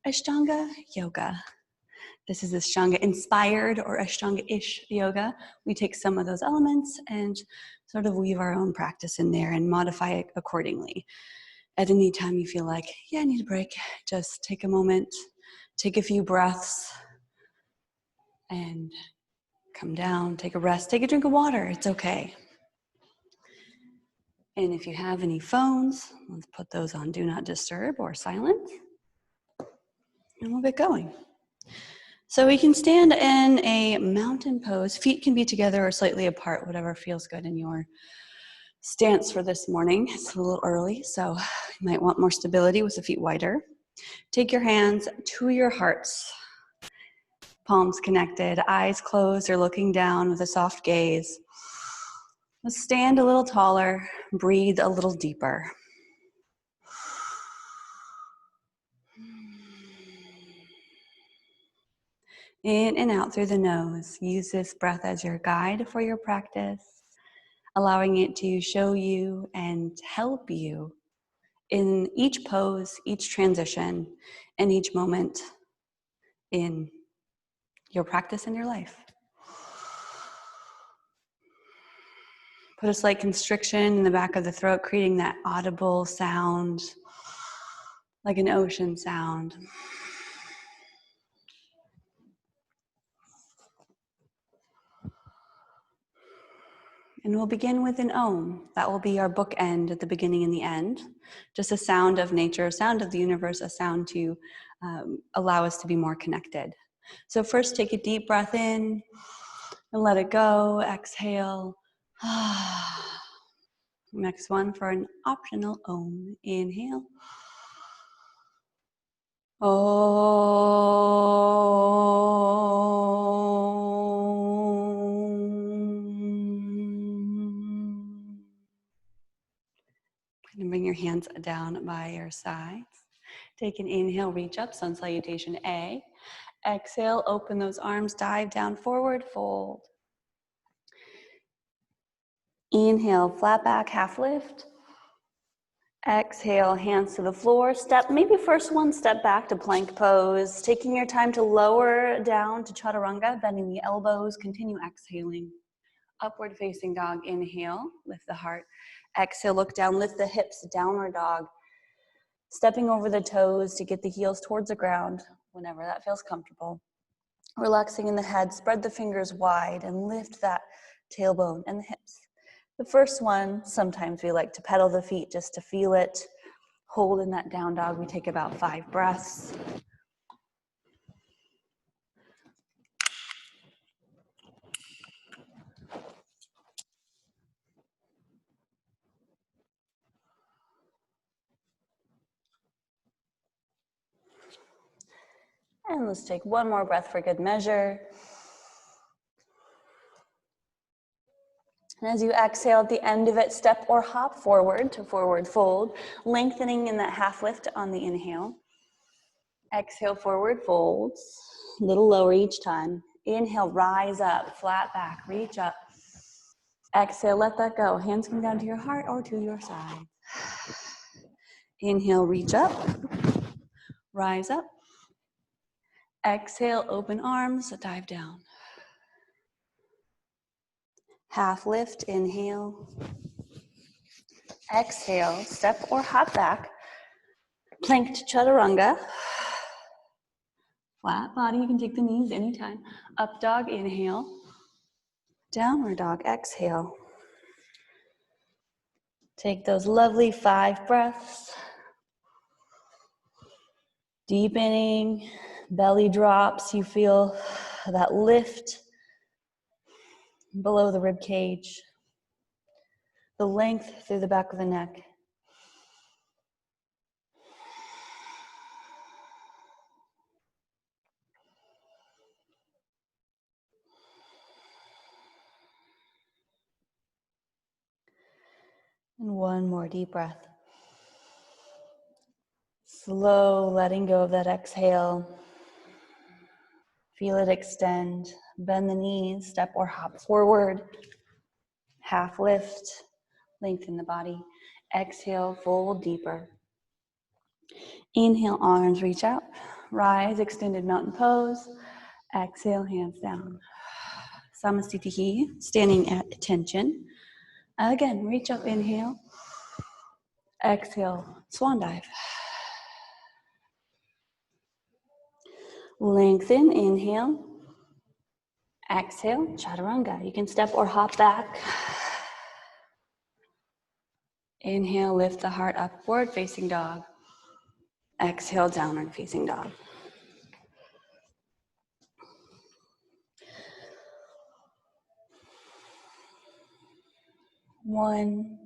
Ashtanga yoga. This is Ashtanga inspired or Ashtanga-ish yoga. We take some of those elements and sort of weave our own practice in there and modify it accordingly. At any time you feel like, yeah, I need a break, just take a moment, take a few breaths, and come down, take a rest, take a drink of water, it's okay. And if you have any phones, let's put those on Do Not Disturb or silent, and we'll get going. So we can stand in a mountain pose. Feet can be together or slightly apart, whatever feels good in your stance for this morning. It's a little early, so you might want more stability with the feet wider. Take your hands to your hearts. Palms connected, eyes closed or looking down with a soft gaze. Let's stand a little taller, breathe a little deeper. In and out through the nose. Use this breath as your guide for your practice, allowing it to show you and help you in each pose, each transition, and each moment in your practice and your life. Put a slight constriction in the back of the throat, creating that audible sound, like an ocean sound. And we'll begin with an Om. That will be our bookend at the beginning and the end. Just a sound of nature, a sound of the universe, a sound to allow us to be more connected. So first take a deep breath in and let it go. Exhale. Next one for an optional Om. Inhale. And bring your hands down by your sides. Take an inhale, reach up, sun salutation A. Exhale, open those arms, dive down, forward fold. Inhale, flat back, half lift. Exhale, hands to the floor. Step, maybe first one step back to plank pose. Taking your time to lower down to chaturanga, bending the elbows, continue exhaling. Upward facing dog, inhale, lift the heart. Exhale, look down, lift the hips, downward dog. Stepping over the toes to get the heels towards the ground whenever that feels comfortable. Relaxing in the head, spread the fingers wide and lift that tailbone and the hips. The first one, sometimes we like to pedal the feet just to feel it. Hold in that down dog. We take about 5 breaths. And let's take one more breath for good measure. And as you exhale at the end of it, step or hop forward to forward fold, lengthening in that half lift on the inhale. Exhale, forward folds, a little lower each time. Inhale, rise up, flat back, reach up. Exhale, let that go. Hands come down to your heart or to your side. Inhale, reach up, rise up. Exhale, open arms, dive down. Half lift, inhale. Exhale, step or hop back. Plank to chaturanga. Flat body, you can take the knees anytime. Up dog, inhale. Downward dog, exhale. Take those lovely 5 breaths. Deepening, belly drops, you feel that lift below the rib cage, the length through the back of the neck. And one more deep breath. Slow letting go of that exhale. Feel it extend. Bend the knees, step or hop forward. Half lift, lengthen the body. Exhale, fold deeper. Inhale, arms reach out. Rise, extended mountain pose. Exhale, hands down. Samasthiti, standing at attention. Again, reach up, inhale. Exhale, swan dive. Lengthen, inhale. Exhale, chaturanga. You can step or hop back. Inhale, lift the heart upward, facing dog. Exhale, downward facing dog. One,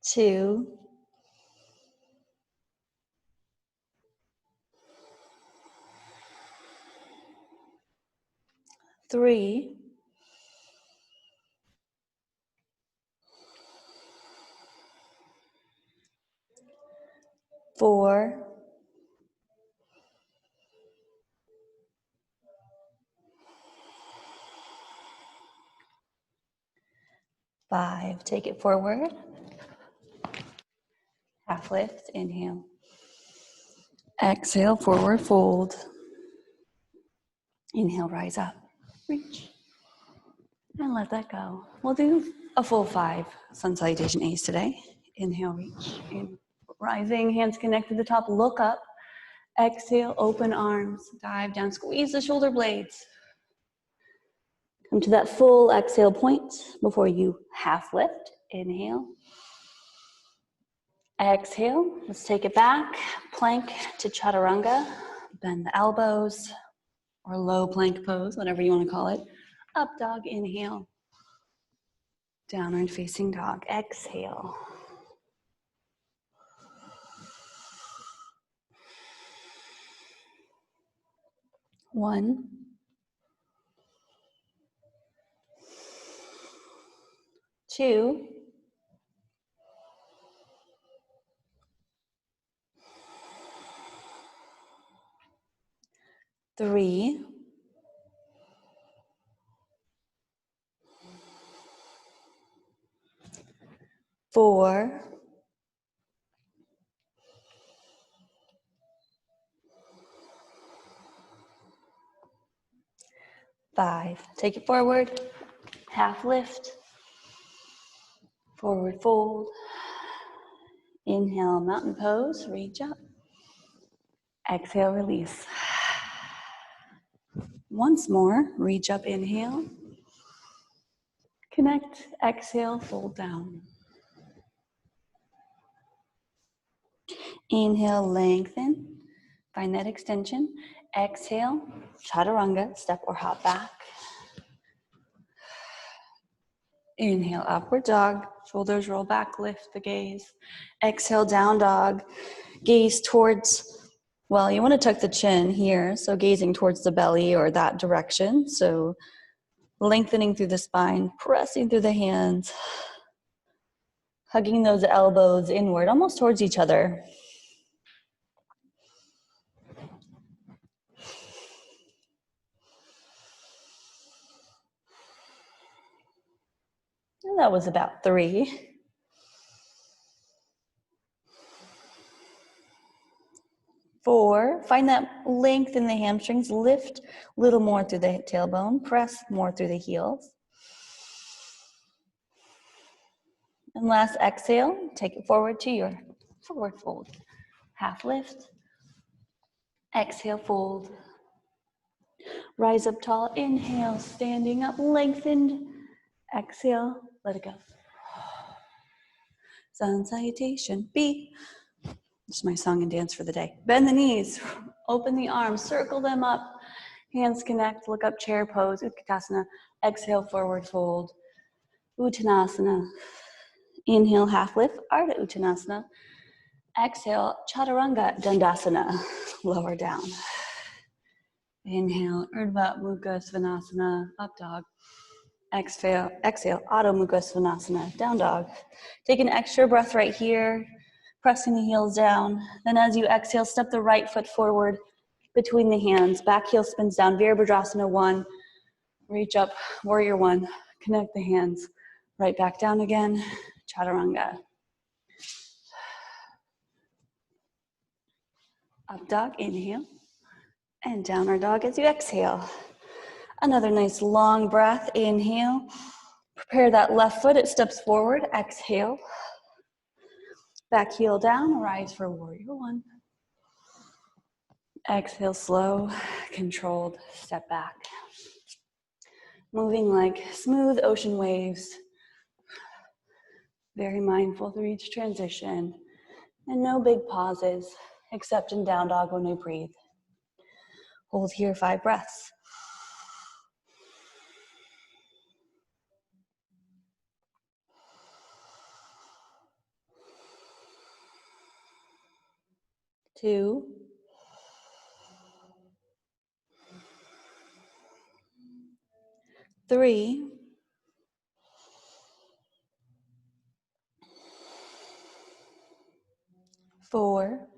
two, three, four, five. Take it forward. Half lift, inhale. Exhale, forward fold. Inhale, rise up. Reach. And let that go. We'll do a full 5 sun salutation A's today. Inhale, reach. In. Rising, hands connect to the top, look up. Exhale, open arms, dive down, squeeze the shoulder blades. Come to that full exhale point before you half lift. Inhale. Exhale, let's take it back. Plank to chaturanga. Bend the elbows, or low plank pose, whatever you want to call it. Up dog, inhale. Downward facing dog, exhale. One, two, three, four, five. Take it forward, half lift, forward fold. Inhale, mountain pose, reach up. Exhale, release. Once more, reach up, inhale. Connect, exhale, fold down. Inhale, lengthen. Find that extension. Exhale, chaturanga, step or hop back. Inhale, upward dog. Shoulders roll back, lift the gaze. Exhale, down dog. Gaze towards, well, you want to tuck the chin here, so gazing towards the belly or that direction. So lengthening through the spine, pressing through the hands, hugging those elbows inward, almost towards each other. And that was about 3. 4, find that length in the hamstrings, lift a little more through the tailbone, press more through the heels. And last exhale, take it forward to your forward fold. Half lift, exhale, fold. Rise up tall, inhale, standing up, lengthened. Exhale, let it go. Sun salutation, B. This is my song and dance for the day. Bend the knees, open the arms, circle them up. Hands connect, look up, chair pose, Utkatasana. Exhale, forward fold. Uttanasana. Inhale, half lift, Ardha Uttanasana. Exhale, Chaturanga Dandasana. Lower down. Inhale, Urdhva Mukha Svanasana, up dog. Exhale, Adho Mukha Svanasana, down dog. Take an extra breath right here, pressing the heels down. Then as you exhale, step the right foot forward between the hands. Back heel spins down, Virabhadrasana 1. Reach up, Warrior 1. Connect the hands. Right back down again, chaturanga. Up dog, inhale, and downward dog as you exhale. Another nice long breath, inhale. Prepare that left foot, it steps forward, exhale. Back heel down, rise for warrior one. Exhale, slow, controlled, step back. Moving like smooth ocean waves. Very mindful through each transition. And no big pauses, except in down dog when we breathe. Hold here 5 breaths. Two. 3. 4.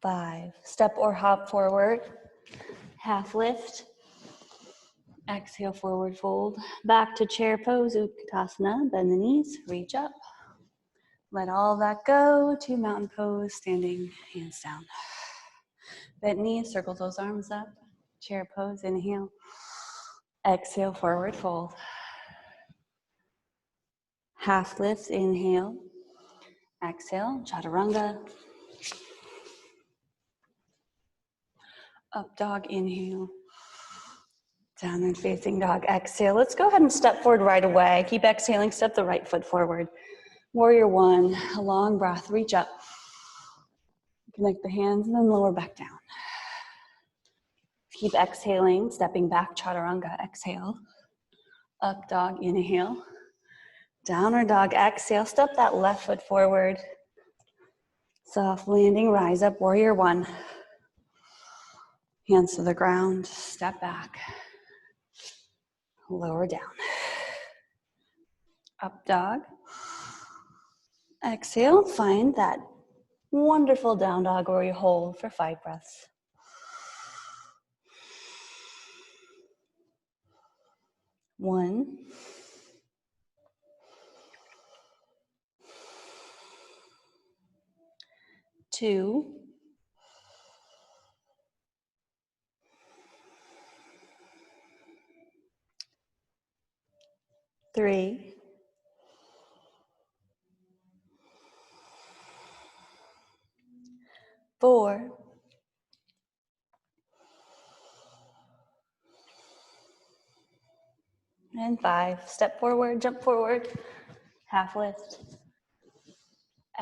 5. Step or hop forward. Half lift. Exhale, forward fold. Back to chair pose, Utkatasana. Bend the knees, reach up. Let all that go to mountain pose, standing hands down. Bent knees, circle those arms up. Chair pose, inhale. Exhale, forward fold. Half lift, inhale. Exhale, chaturanga. Up dog, inhale. Downward facing dog, exhale. Let's go ahead and step forward right away. Keep exhaling, step the right foot forward. Warrior one, a long breath, reach up. Connect the hands and then lower back down. Keep exhaling, stepping back, chaturanga, exhale. Up dog, inhale. Downward dog, exhale. Step that left foot forward. Soft landing, rise up, warrior one. Hands to the ground, step back. Lower down. Up dog. Exhale, find that wonderful down dog where you hold for 5 breaths. 1. 2. 3. 4. And 5. Step forward, jump forward. Half lift.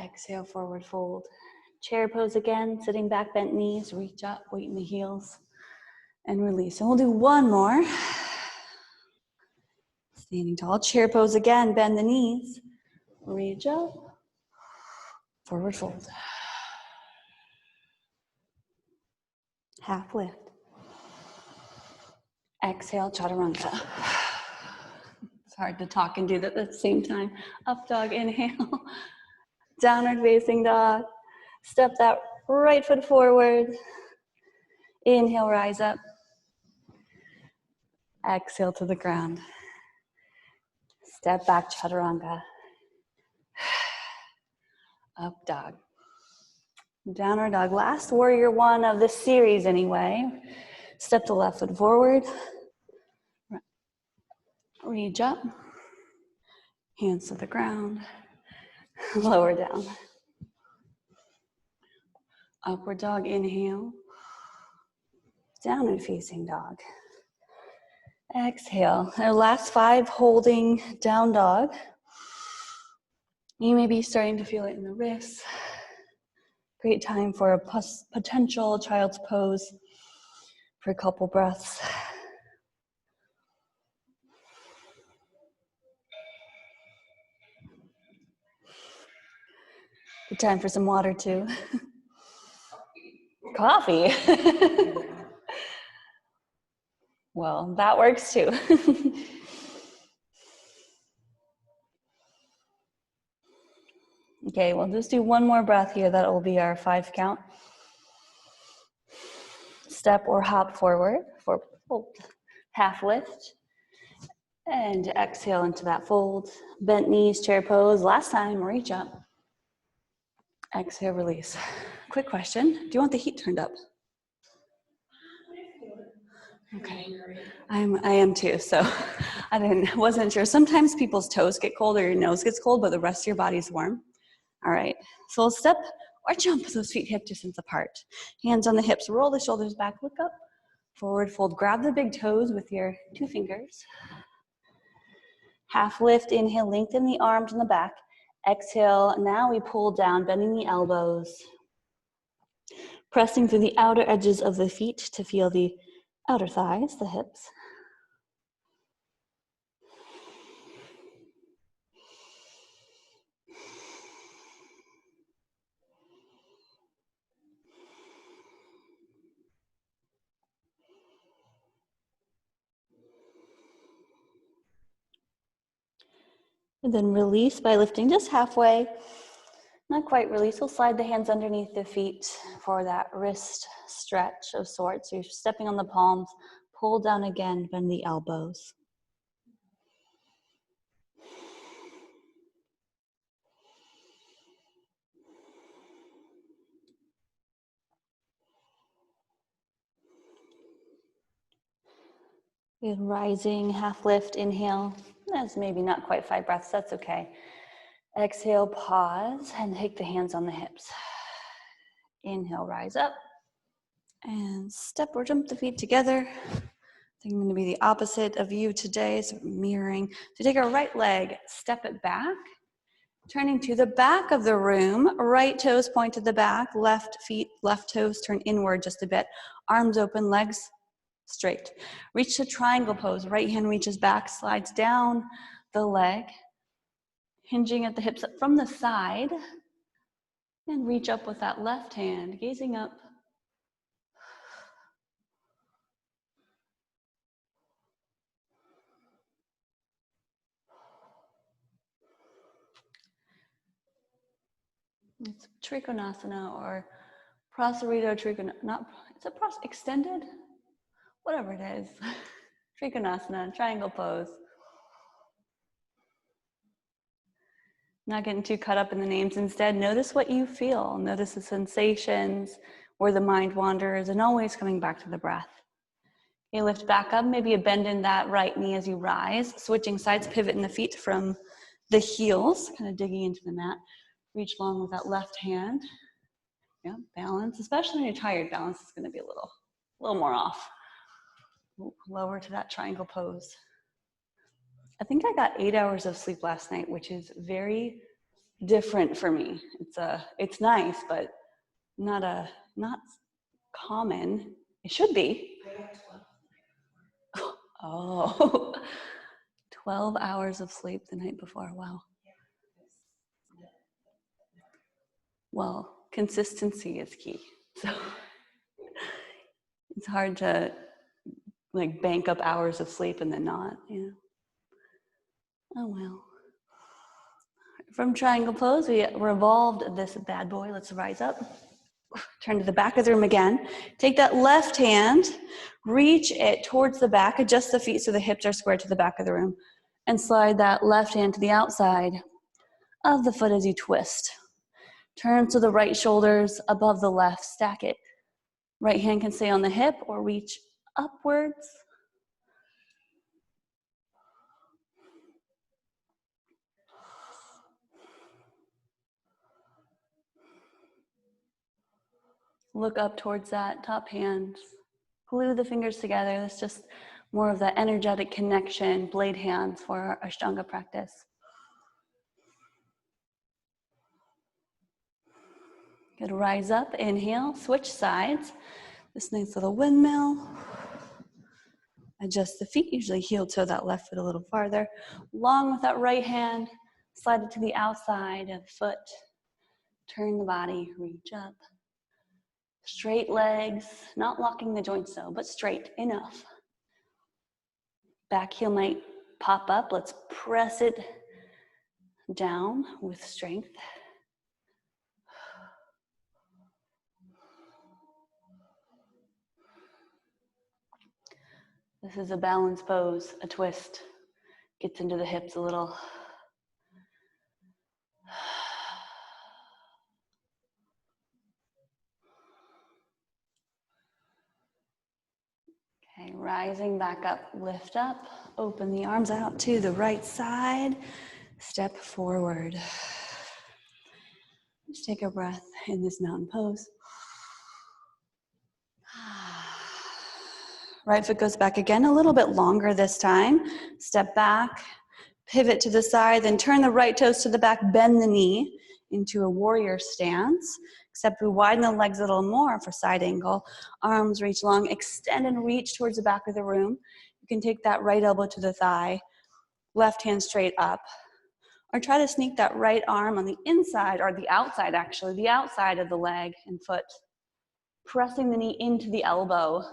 Exhale, forward fold. Chair pose again, sitting back, bent knees, reach up, weight in the heels, and release. And we'll do one more. Standing tall, chair pose again, bend the knees, reach up, forward fold. Half lift. Exhale, chaturanga. It's hard to talk and do that at the same time. Up dog, inhale. Downward facing dog. Step that right foot forward. Inhale, rise up. Exhale to the ground. Step back, chaturanga. Up dog. Downward dog. Last warrior one of this series anyway. Step the left foot forward. Reach up. Hands to the ground. Lower down. Upward dog, inhale. Downward facing dog. Exhale. Our last 5 holding down dog. You may be starting to feel it in the wrists. Great time for a potential child's pose for a couple breaths. Good time for some water too. Coffee. Well, that works too. Okay, we'll just do one more breath here. That will be our 5 count. step or hop forward for fold. Half lift. And exhale into that fold. Bent knees, chair pose. Last time, reach up. Exhale, release. Quick question. Do you want the heat turned up? Okay. I am too, so I wasn't sure. Sometimes people's toes get cold or your nose gets cold, but the rest of your body's warm. All right. So we'll step or jump those feet hip distance apart. Hands on the hips. Roll the shoulders back. Look up. Forward fold. Grab the big toes with your 2 fingers. Half lift, inhale, lengthen the arms and the back. Exhale, now we pull down, bending the elbows. Pressing through the outer edges of the feet to feel the outer thighs, the hips. And then release by lifting just halfway. Not quite release. We'll slide the hands underneath the feet for that wrist stretch of sorts. You're stepping on the palms. Pull down again, bend the elbows. Good, rising, half lift, inhale. That's maybe not quite 5 breaths, that's okay. Exhale, pause, and take the hands on the hips. Inhale, rise up. And step or jump the feet together. I think I'm going to be the opposite of you today, so mirroring. So take our right leg, step it back. Turning to the back of the room, right toes point to the back, left toes turn inward just a bit. Arms open, legs straight. Reach to triangle pose. Right hand reaches back, slides down the leg, hinging at the hips up from the side, and reach up with that left hand, gazing up. It's Trikonasana or Prasarita Trikonasana, extended? Whatever it is. Trikonasana, triangle pose. Not getting too caught up in the names. Instead, notice what you feel. Notice the sensations, where the mind wanders, and always coming back to the breath. You lift back up, maybe a bend in that right knee as you rise. Switching sides, pivot in the feet from the heels, kind of digging into the mat. Reach long with that left hand. Yeah, balance, especially when you're tired, balance is going to be a little more off. Lower to that triangle pose. I think I got 8 hours of sleep last night, which is very different for me. It's nice, but not common. It should be. Oh, 12 hours of sleep the night before. Wow. Well, consistency is key. So it's hard to like bank up hours of sleep and then not, you know. Oh well. From triangle pose, we revolved this bad boy. Let's rise up. Turn to the back of the room again. Take that left hand, reach it towards the back, adjust the feet so the hips are squared to the back of the room, and slide that left hand to the outside of the foot as you twist. Turn to the right shoulders above the left, stack it. Right hand can stay on the hip or reach upwards. Look up towards that top hand. Glue the fingers together. That's just more of that energetic connection, blade hands for our Ashtanga practice. Good, rise up, inhale, switch sides. This nice little windmill. Adjust the feet, usually heel toe that left foot a little farther. Long with that right hand, slide it to the outside of the foot. Turn the body, reach up. Straight legs, not locking the joints though, but straight enough. Back heel might pop up. Let's press it down with strength. This is a balance pose, a twist. Gets into the hips a little. Okay, rising back up, lift up, open the arms out to the right side, step forward. Just take a breath in this mountain pose. Right foot goes back again, a little bit longer this time. Step back, pivot to the side, then turn the right toes to the back, bend the knee into a warrior stance. Except we widen the legs a little more for side angle. Arms reach long, extend and reach towards the back of the room. You can take that right elbow to the thigh, left hand straight up. Or try to sneak that right arm on the inside, or the outside actually, the outside of the leg and foot. Pressing the knee into the elbow.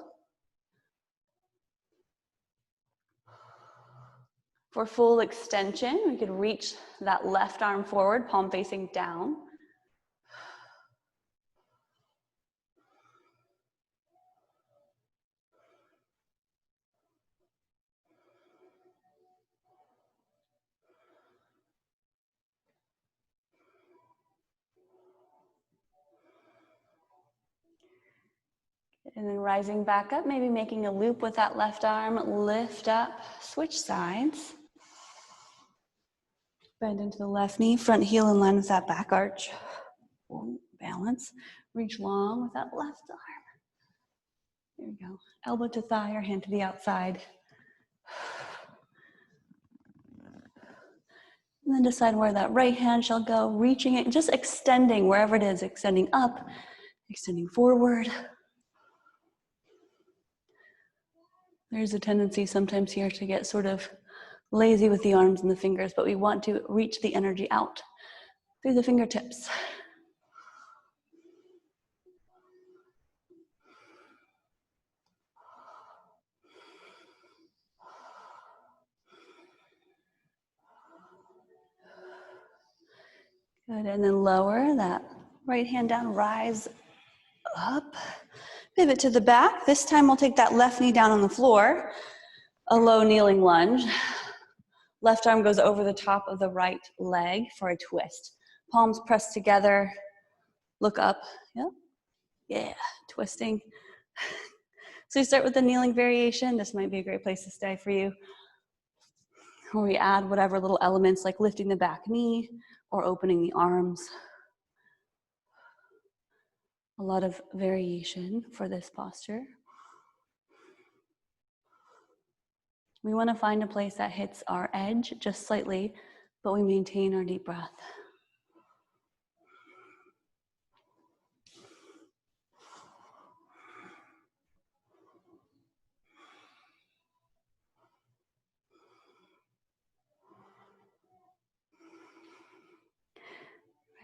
For full extension, we could reach that left arm forward, palm facing down. And then rising back up, maybe making a loop with that left arm, lift up, switch sides. Bend into the left knee, front heel in line with that back arch. Balance, reach long with that left arm. There we go. Elbow to thigh or hand to the outside. And then decide where that right hand shall go, reaching it, just extending wherever it is, extending up, extending forward. There's a tendency sometimes here to get sort of lazy with the arms and the fingers, but we want to reach the energy out through the fingertips. Good, and then lower that right hand down, rise up, pivot to the back. This time we'll take that left knee down on the floor, a low kneeling lunge. Left arm goes over the top of the right leg for a twist. Palms pressed together, look up, yep, yeah, twisting. So you start with the kneeling variation. This might be a great place to stay for you. Where we add whatever little elements like lifting the back knee or opening the arms. A lot of variation for this posture. We want to find a place that hits our edge just slightly, but we maintain our deep breath.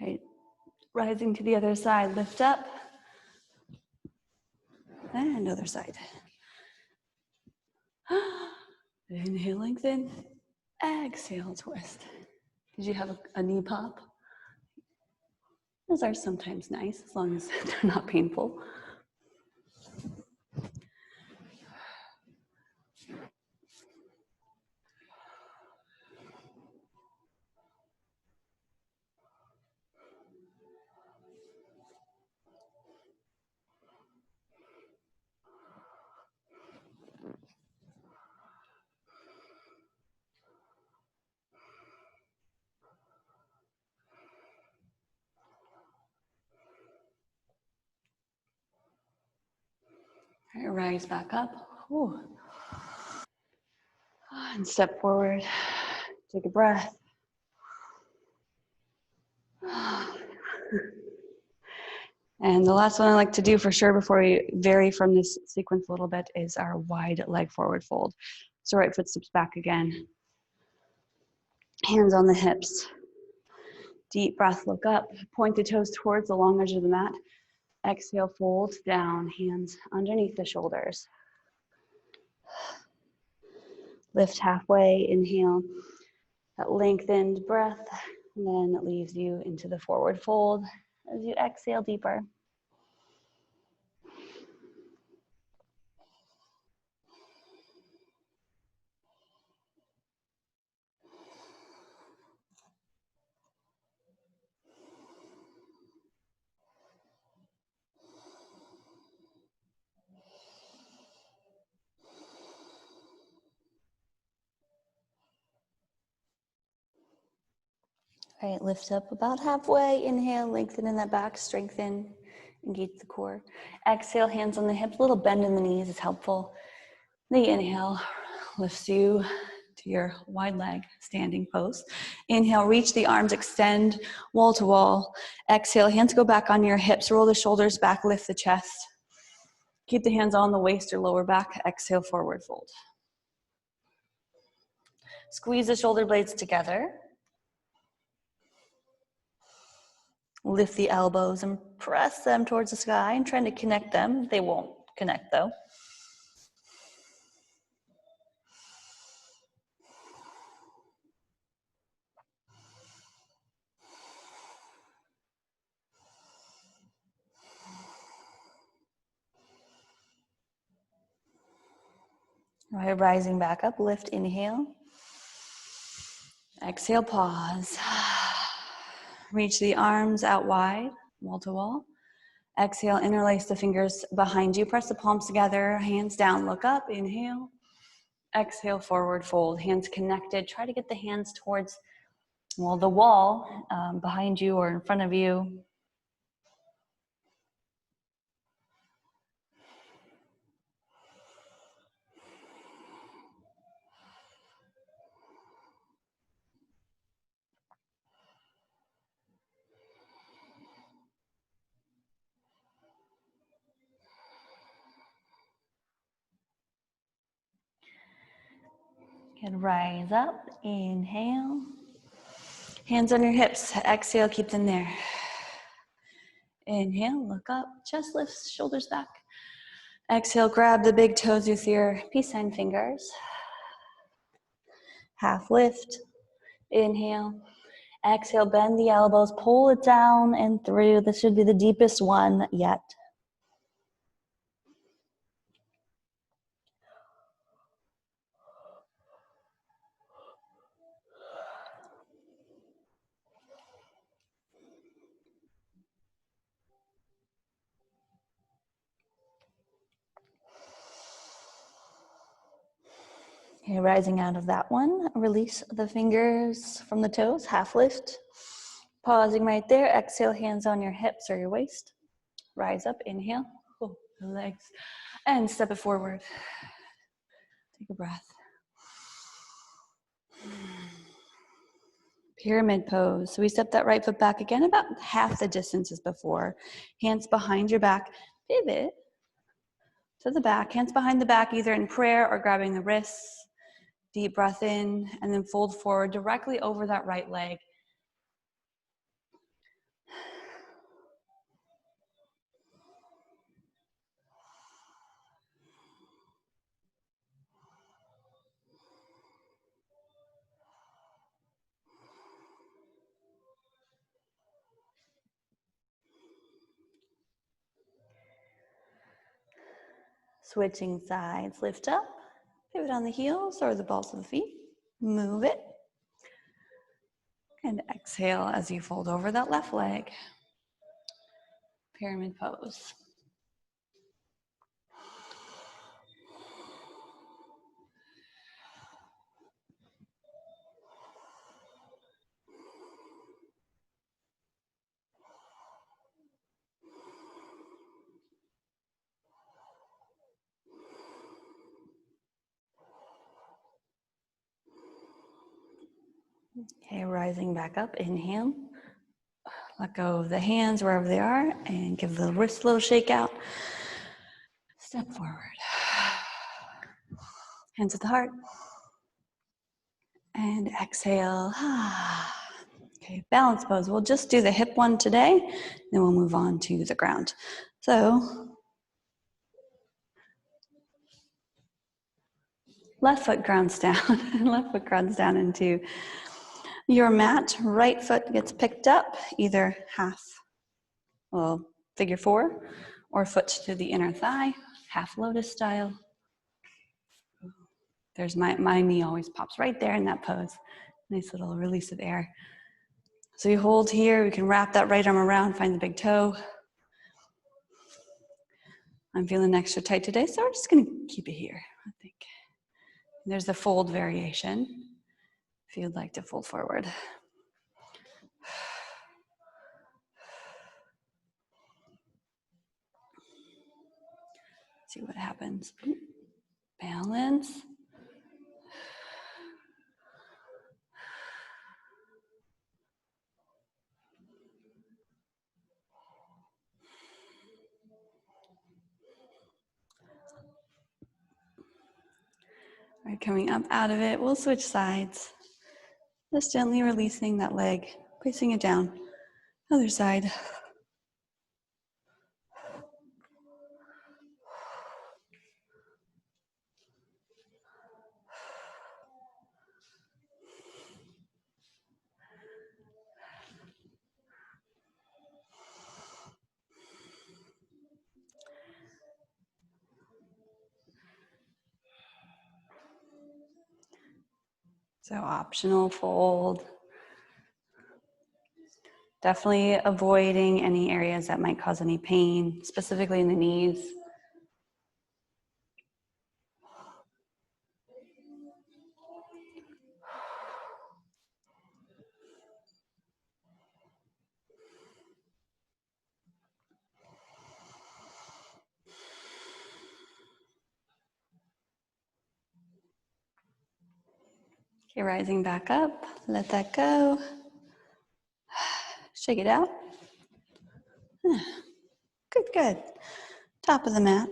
Right, rising to the other side, lift up, and other side. Inhale, lengthen, exhale, twist. Did you have a knee pop? Those are sometimes nice, as long as they're not painful. All right, rise back up. Ooh. And step forward. Take a breath. And the last one I like to do for sure before we vary from this sequence a little bit is our wide leg forward fold. So right foot steps back again. Hands on the hips. Deep breath, look up. Point the toes towards the long edge of the mat. Exhale, fold down, hands underneath the shoulders. Lift halfway, inhale. That lengthened breath, and then it leaves you into the forward fold as you exhale deeper. All right, lift up about halfway. Inhale, lengthen in that back, strengthen, engage the core. Exhale, hands on the hips, little bend in the knees is helpful. The inhale lifts you to your wide leg standing pose. Inhale, reach the arms, extend wall to wall. Exhale, hands go back on your hips, roll the shoulders back, lift the chest. Keep the hands on the waist or lower back. Exhale, forward fold. Squeeze the shoulder blades together. Lift the elbows and press them towards the sky and trying to connect them. They won't connect though. All right, rising back up, lift, inhale. Exhale, pause. Reach the arms out wide, wall to wall. Exhale, interlace the fingers behind you. Press the palms together, hands down, look up, inhale. Exhale, forward fold, hands connected. Try to get the hands towards, well, the wall behind you or in front of you. And rise up, inhale. Hands on your hips, exhale, keep them there. Inhale, look up, chest lifts, shoulders back. Exhale, grab the big toes with your peace sign fingers. Half lift, inhale. Exhale, bend the elbows, pull it down and through. This should be the deepest one yet. Okay, rising out of that one, release the fingers from the toes, half lift. Pausing right there, exhale, hands on your hips or your waist. Rise up, inhale, oh, the legs, and step it forward. Take a breath. Pyramid pose. So we step that right foot back again, about half the distance as before. Hands behind your back, pivot to the back. Hands behind the back, either in prayer or grabbing the wrists. Deep breath in, and then fold forward directly over that right leg. Switching sides, lift up, pivot on the heels or the balls of the feet, move it, and exhale as you fold over that left leg. Pyramid pose. Okay, rising back up, inhale. Let go of the hands wherever they are and give the wrist a little shake out. Step forward. Hands at the heart. And exhale. Okay, balance pose. We'll just do the hip one today, then we'll move on to the ground. So, left foot grounds down. Left foot grounds down into your mat. Right foot gets picked up, either half, well, figure four, or foot to the inner thigh, half lotus style. There's my knee always pops right there in that pose. Nice little release of air. So you hold here, we can wrap that right arm around, find the big toe. I'm feeling extra tight today, so we're just gonna keep it here, I think. There's the fold variation, if you'd like to fold forward. See what happens. Balance. All right, coming up out of it, we'll switch sides. Just gently releasing that leg, placing it down. Other side. So optional fold. Definitely avoiding any areas that might cause any pain, specifically in the knees. Okay, rising back up, let that go. Shake it out. Good, good. Top of the mat,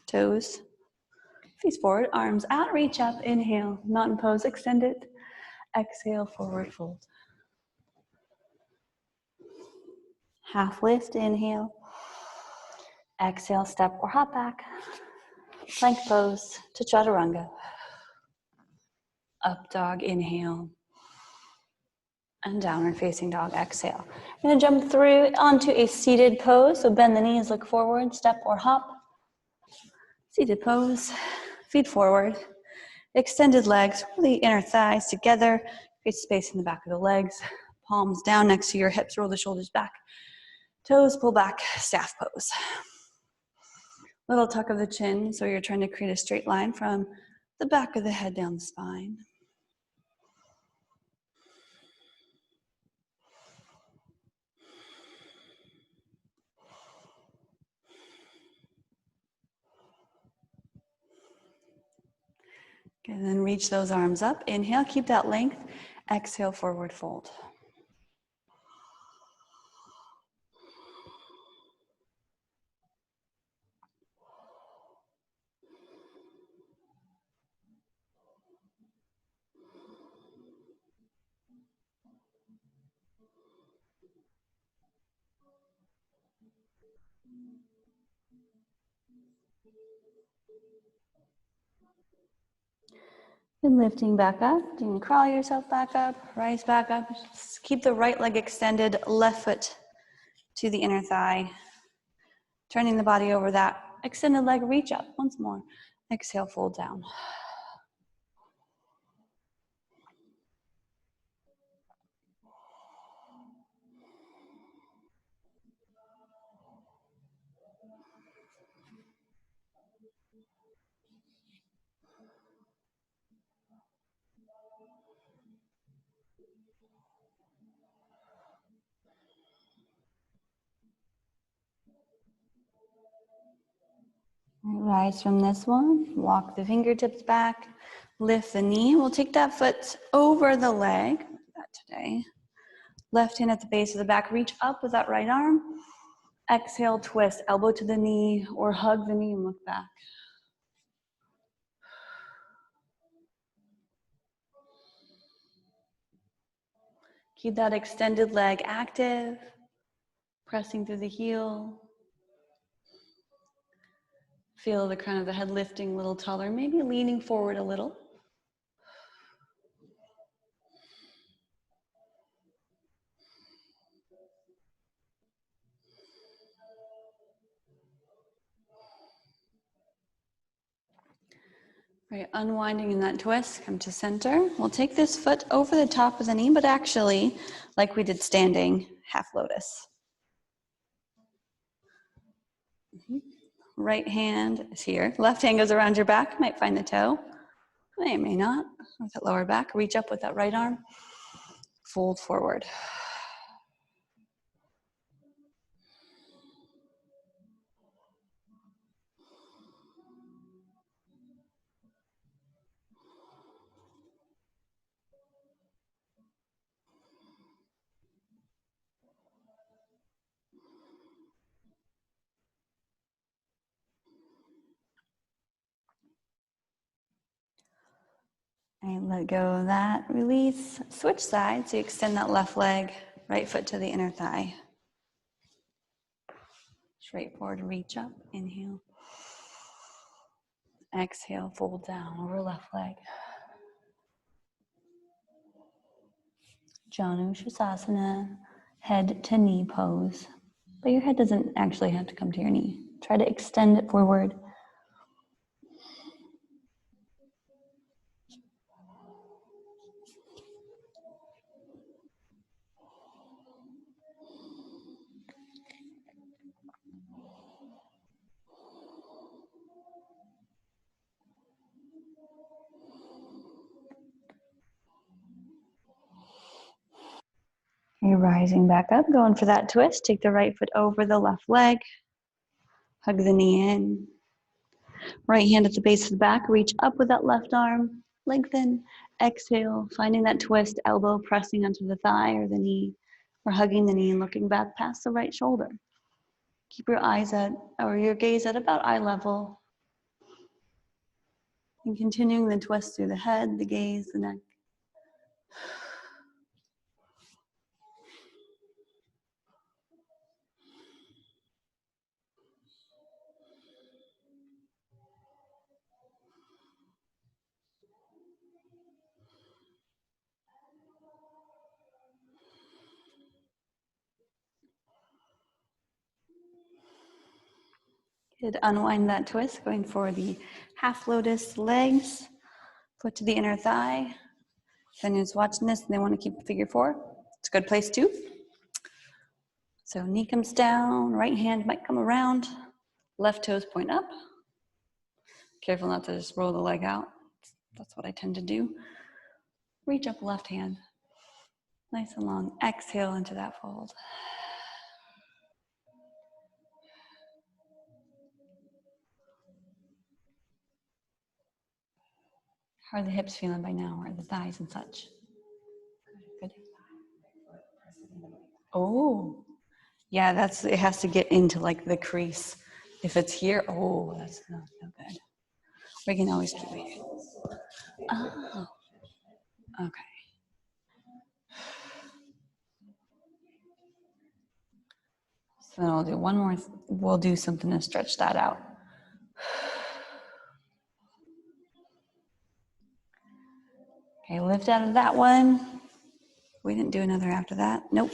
toes, face forward, arms out, reach up, inhale, mountain pose, extend it. Exhale, forward fold. Half lift, inhale. Exhale, step or hop back. Plank pose to chaturanga. Up dog, inhale. And downward facing dog, exhale. I'm gonna jump through onto a seated pose. So bend the knees, look forward, step or hop. Seated pose, feet forward. Extended legs, the inner thighs together. Create space in the back of the legs. Palms down next to your hips, roll the shoulders back. Toes pull back, staff pose. Little tuck of the chin, so you're trying to create a straight line from the back of the head down the spine. And then reach those arms up. Inhale, keep that length. Exhale, forward fold. And lifting back up, you can crawl yourself back up, rise back up. Just keep the right leg extended, left foot to the inner thigh. Turning the body over that extended leg, reach up once more. Exhale, fold down. Rise from this one, walk the fingertips back, lift the knee. We'll take that foot over the leg, that today. Left hand at the base of the back, reach up with that right arm. Exhale, twist, elbow to the knee or hug the knee and look back. Keep that extended leg active, pressing through the heel. Feel the crown of the head lifting a little taller, maybe leaning forward a little. Right, unwinding in that twist, come to center. We'll take this foot over the top of the knee, but actually, like we did standing, half lotus. Right hand is here. Left hand goes around your back. Might find the toe. May not. With that lower back, reach up with that right arm. Fold forward. And let go of that, release, switch sides. So you extend that left leg, right foot to the inner thigh. Straight forward, reach up, inhale. Exhale, fold down over left leg. Janushasana, head to knee pose. But your head doesn't actually have to come to your knee. Try to extend it forward. You're rising back up, going for that twist. Take the right foot over the left leg. Hug the knee in. Right hand at the base of the back. Reach up with that left arm. Lengthen. Exhale. Finding that twist. Elbow pressing onto the thigh or the knee. Or hugging the knee and looking back past the right shoulder. Keep your eyes your gaze at about eye level. And continuing the twist through the head, the gaze, the neck. Good. Unwind that twist, going for the half lotus legs. Foot to the inner thigh. If anyone's watching this and they want to keep figure four, it's a good place too. So knee comes down, right hand might come around, left toes point up. Careful not to just roll the leg out. That's what I tend to do. Reach up left hand, nice and long. Exhale into that fold. How are the hips feeling by now, or the thighs and such? Good. Oh, yeah, it has to get into like the crease. If it's here, oh, that's no good. We can always keep it. Oh, okay. So then we'll do one more, we'll do something to stretch that out. Okay, lift out of that one. We didn't do another after that. Nope.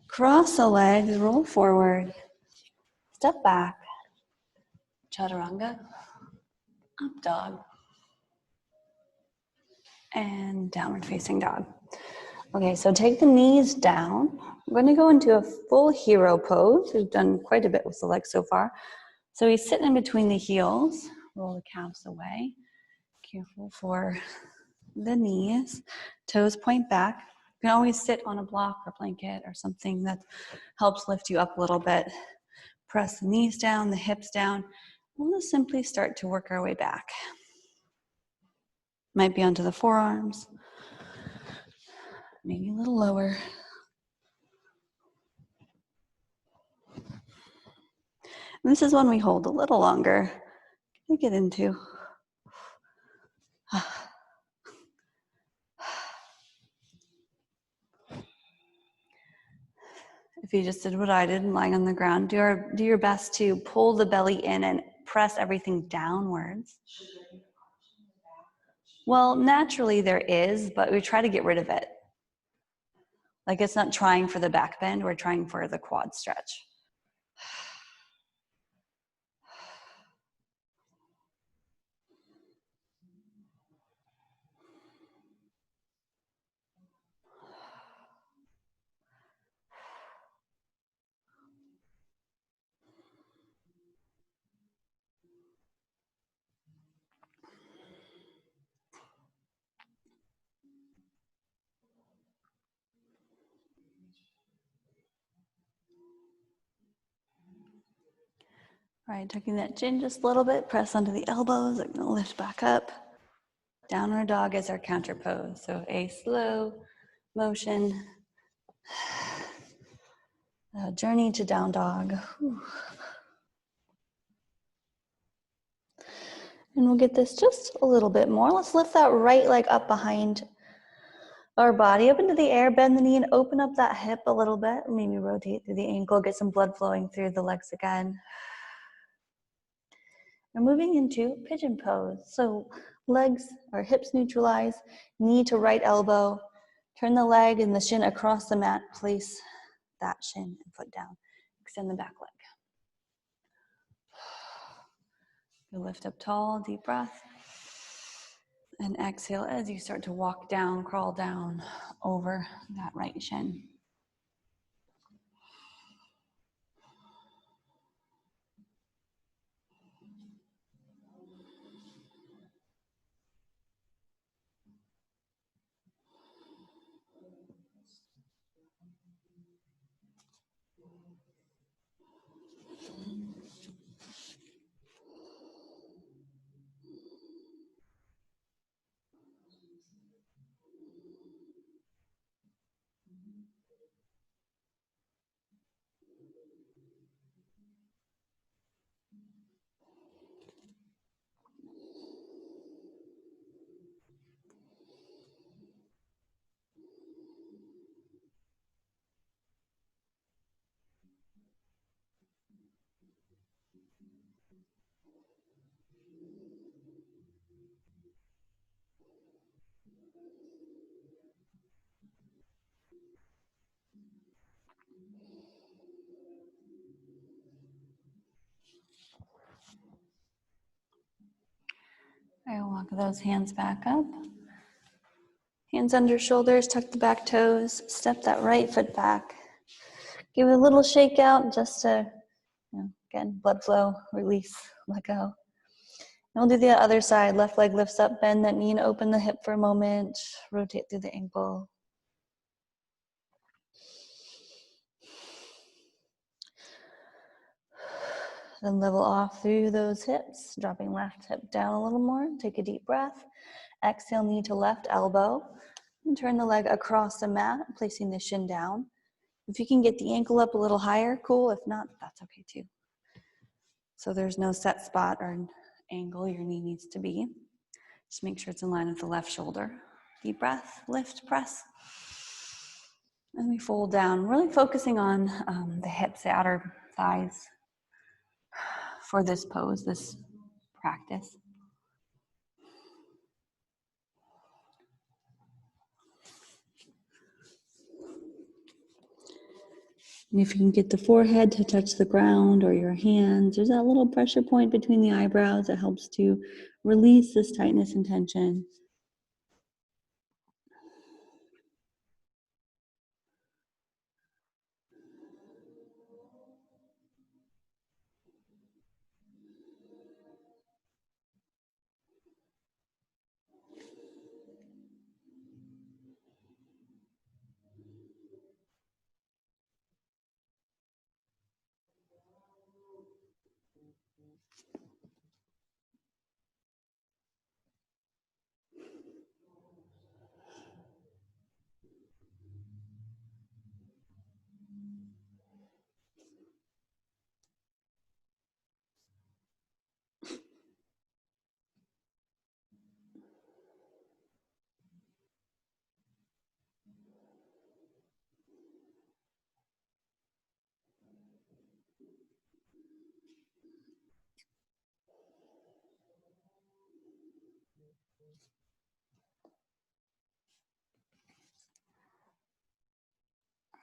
Cross the legs, roll forward, step back, chaturanga, up dog, and downward facing dog. Okay, so take the knees down. We're going to go into a full hero pose. We've done quite a bit with the legs so far. So we sit in between the heels, roll the calves away. Careful for the knees, toes point back. You can always sit on a block or blanket or something that helps lift you up a little bit. Press the knees down, the hips down. We'll just simply start to work our way back. Might be onto the forearms, maybe a little lower. And this is one we hold a little longer. We get into. If you just did what I did, lying on the ground, do your best to pull the belly in and press everything downwards. Well, naturally there is, but we try to get rid of it. Like it's not trying for the back bend, we're trying for the quad stretch. All right, tucking that chin just a little bit, press onto the elbows, I'm gonna lift back up. Downward dog is our counter pose. So a slow motion, journey to down dog. Whew. And we'll get this just a little bit more. Let's lift that right leg up behind our body, up into the air, bend the knee and open up that hip a little bit. Maybe rotate through the ankle, get some blood flowing through the legs again. We're moving into pigeon pose. So legs or hips neutralize, knee to right elbow, turn the leg and the shin across the mat, place that shin and foot down. Extend the back leg. You lift up tall, deep breath. And exhale as you start to walk down, crawl down over that right shin. I walk those hands back up. Hands under shoulders, tuck the back toes, step that right foot back. Give it a little shake out just to, again, blood flow, release, let go. And we'll do the other side. Left leg lifts up, bend that knee and open the hip for a moment. Rotate through the ankle. Then level off through those hips, dropping left hip down a little more. Take a deep breath. Exhale, knee to left elbow. And turn the leg across the mat, placing the shin down. If you can get the ankle up a little higher, cool. If not, that's okay too. So there's no set spot or angle your knee needs to be. Just make sure it's in line with the left shoulder. Deep breath, lift, press. And we fold down, really focusing on the hips, the outer thighs for this pose, this practice. And if you can get the forehead to touch the ground or your hands, there's that little pressure point between the eyebrows that helps to release this tightness and tension.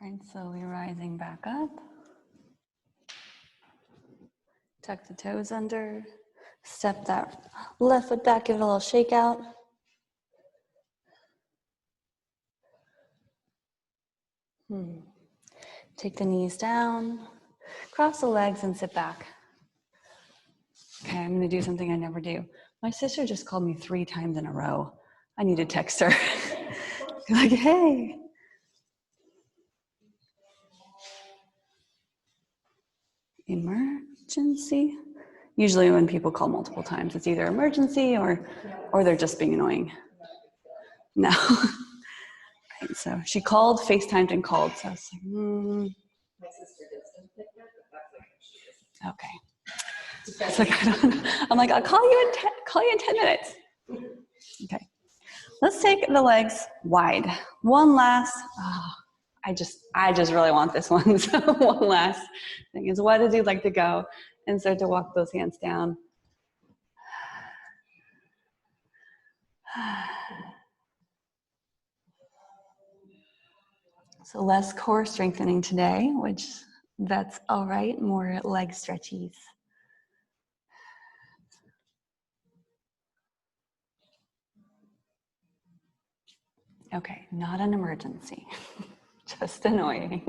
All right, slowly rising back up. Tuck the toes under. Step that left foot back, give it a little shake out. Take the knees down, cross the legs and sit back. Okay, I'm gonna do something I never do. My sister just called me 3 times in a row. I need to text her. Like, hey. Emergency? Usually when people call multiple times, it's either emergency or they're just being annoying. No. Right, so she called, FaceTimed and called. So I was like, Okay. It's like, I don't know. I'm like, I'll call you in 10 minutes. Okay. Let's take the legs wide. One last, I just really want this one. So one last thing is, what does you like to go? And start to walk those hands down. So less core strengthening today, which that's all right, more leg stretchies. Okay, not an emergency, just annoying.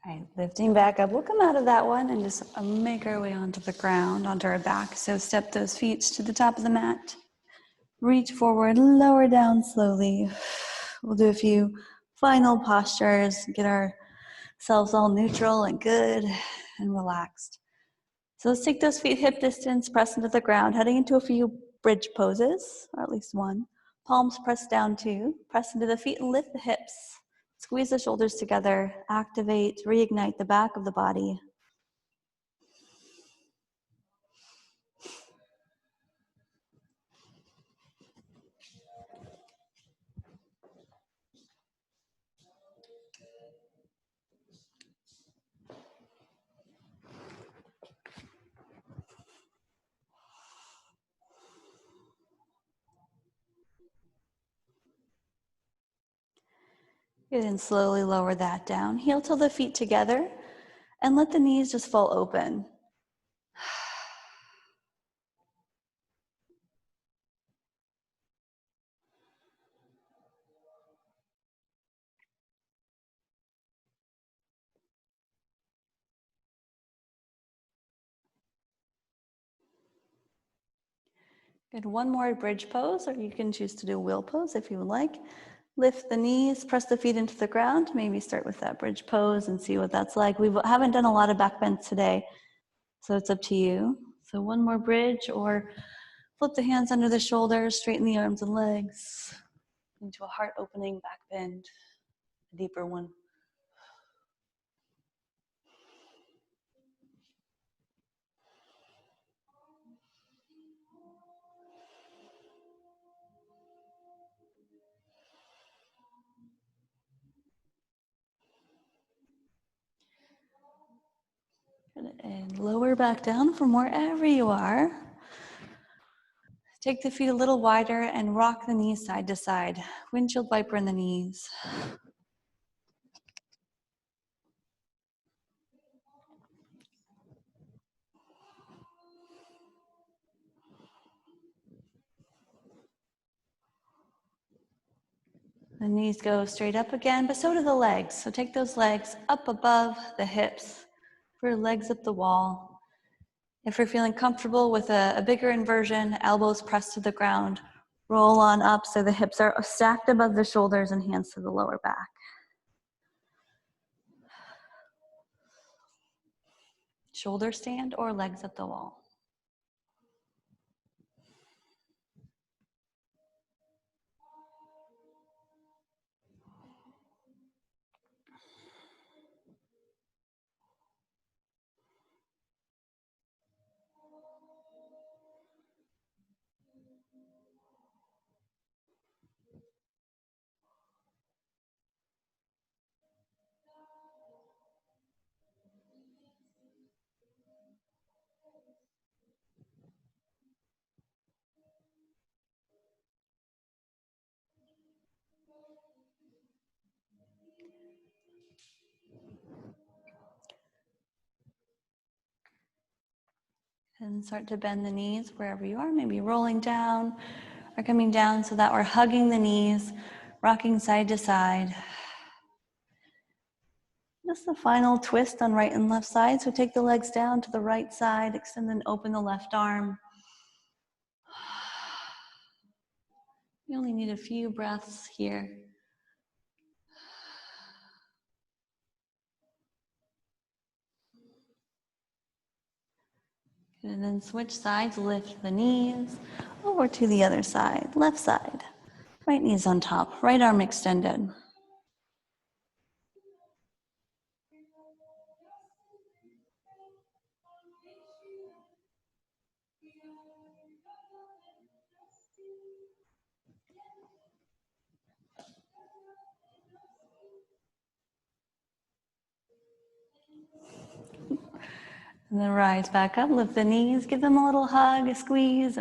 All right, lifting back up. We'll come out of that one and just make our way onto the ground, onto our back. So step those feet to the top of the mat. Reach forward, lower down slowly. We'll do a few final postures, get ourselves all neutral and good and relaxed. So let's take those feet hip distance, press into the ground, heading into a few bridge poses, or at least one. Palms press down too. Press into the feet and lift the hips. Squeeze the shoulders together, activate, reignite the back of the body. Good, and slowly lower that down. Heel till the feet together, and let the knees just fall open. Good, one more bridge pose, or you can choose to do wheel pose if you would like. Lift the knees, press the feet into the ground. Maybe start with that bridge pose and see what that's like. We haven't done a lot of back bends today, so it's up to you. So one more bridge, or flip the hands under the shoulders, straighten the arms and legs into a heart opening back bend, a deeper one. And lower back down from wherever you are. Take the feet a little wider and rock the knees side to side. Windshield wiper in the knees. The knees go straight up again, but so do the legs. So take those legs up above the hips for legs up the wall. If you're feeling comfortable with a bigger inversion, elbows pressed to the ground, roll on up so the hips are stacked above the shoulders and hands to the lower back. Shoulder stand or legs up the wall. And start to bend the knees wherever you are, maybe rolling down or coming down so that we're hugging the knees, rocking side to side. Just the final twist on right and left side. So take the legs down to the right side, extend and open the left arm. You only need a few breaths here. And then switch sides, lift the knees over to the other side, left side. Right knee's on top, right arm extended. And then rise back up, lift the knees, give them a little hug, a squeeze,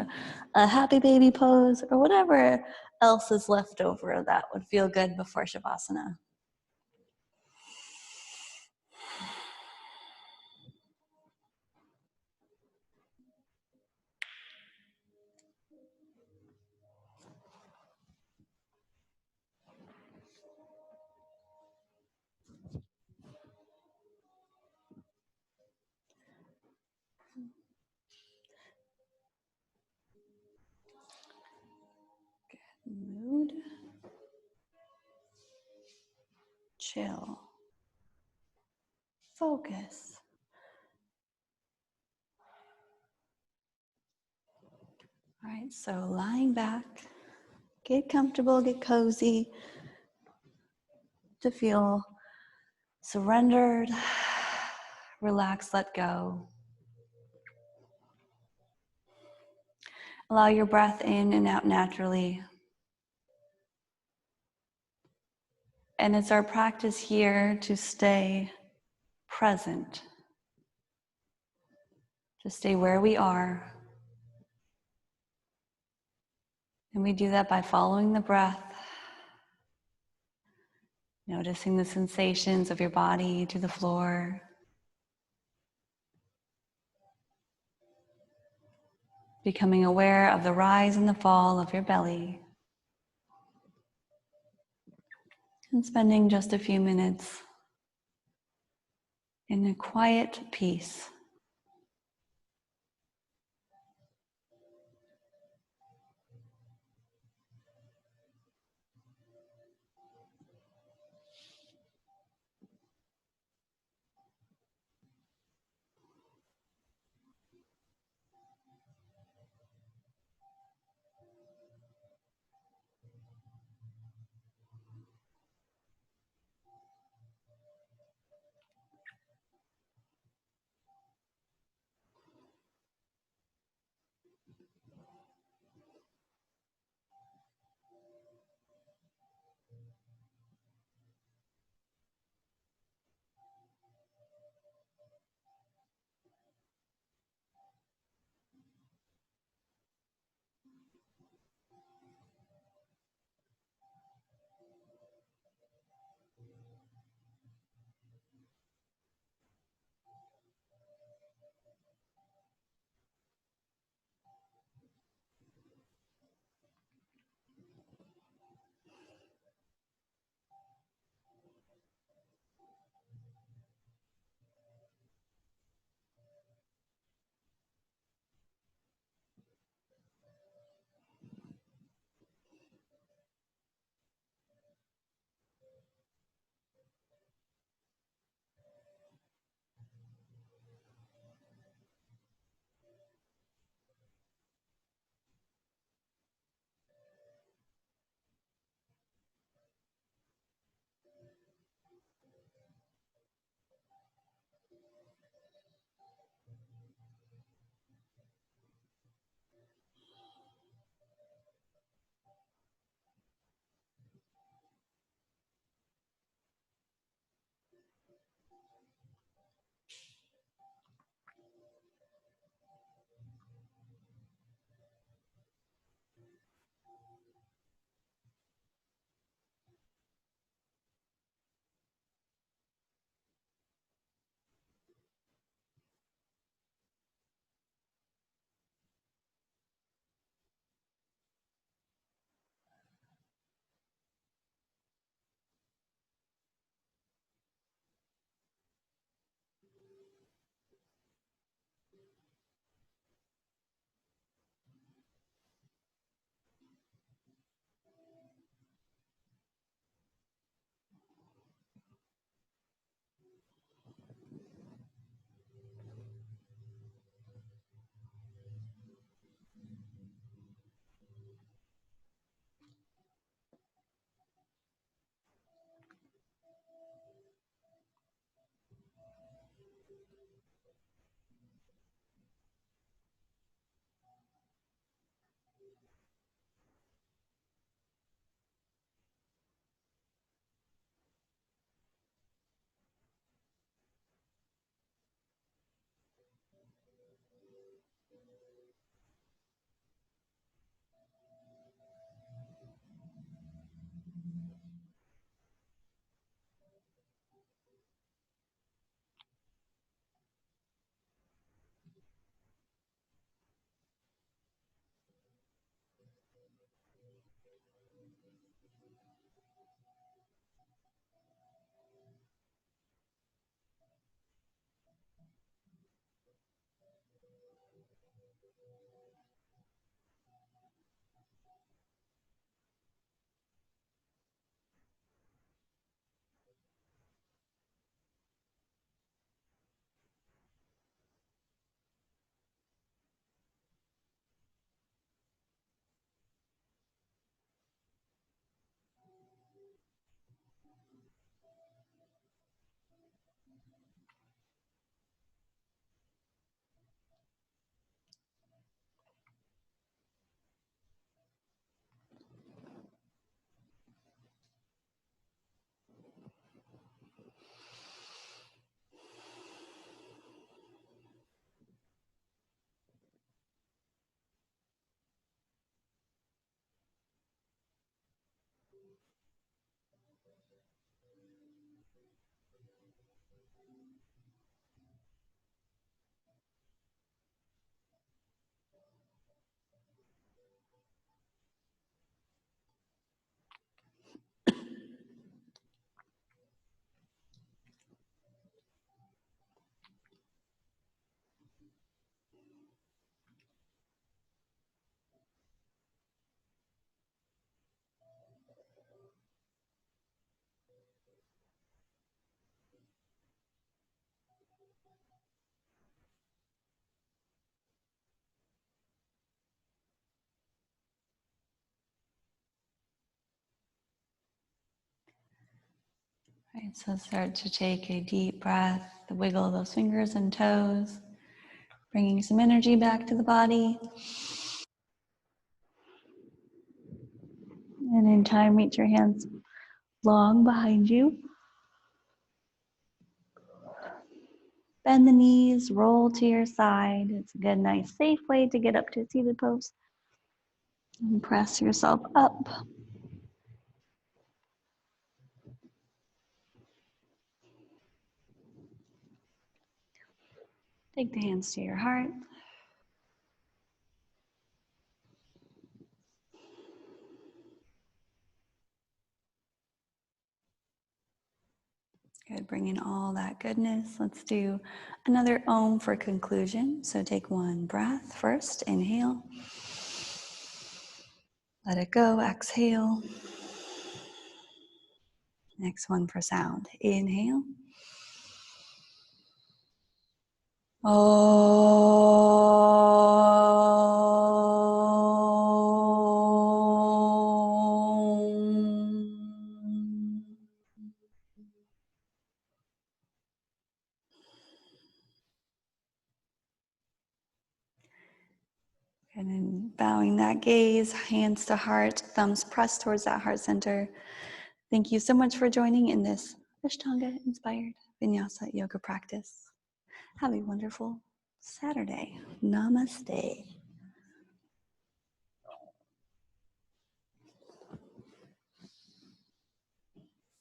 a happy baby pose, or whatever else is left over that would feel good before Shavasana. Mood, chill, focus. All right, so lying back, get comfortable, get cozy, to feel surrendered, relax, let go. Allow your breath in and out naturally. And it's our practice here to stay present, to stay where we are. And we do that by following the breath, noticing the sensations of your body to the floor, becoming aware of the rise and the fall of your belly, and spending just a few minutes in a quiet peace. Right, so start to take a deep breath, wiggle those fingers and toes, bringing some energy back to the body. And in time, reach your hands long behind you. Bend the knees, roll to your side. It's a good, nice, safe way to get up to a seated pose. And press yourself up. Take the hands to your heart. Good, bring in all that goodness. Let's do another Om for conclusion. So take one breath first, inhale. Let it go, exhale. Next one for sound, inhale. And then bowing that gaze, hands to heart, thumbs pressed towards that heart center. Thank you so much for joining in this Ashtanga-inspired Vinyasa yoga practice. Have a wonderful Saturday. Namaste.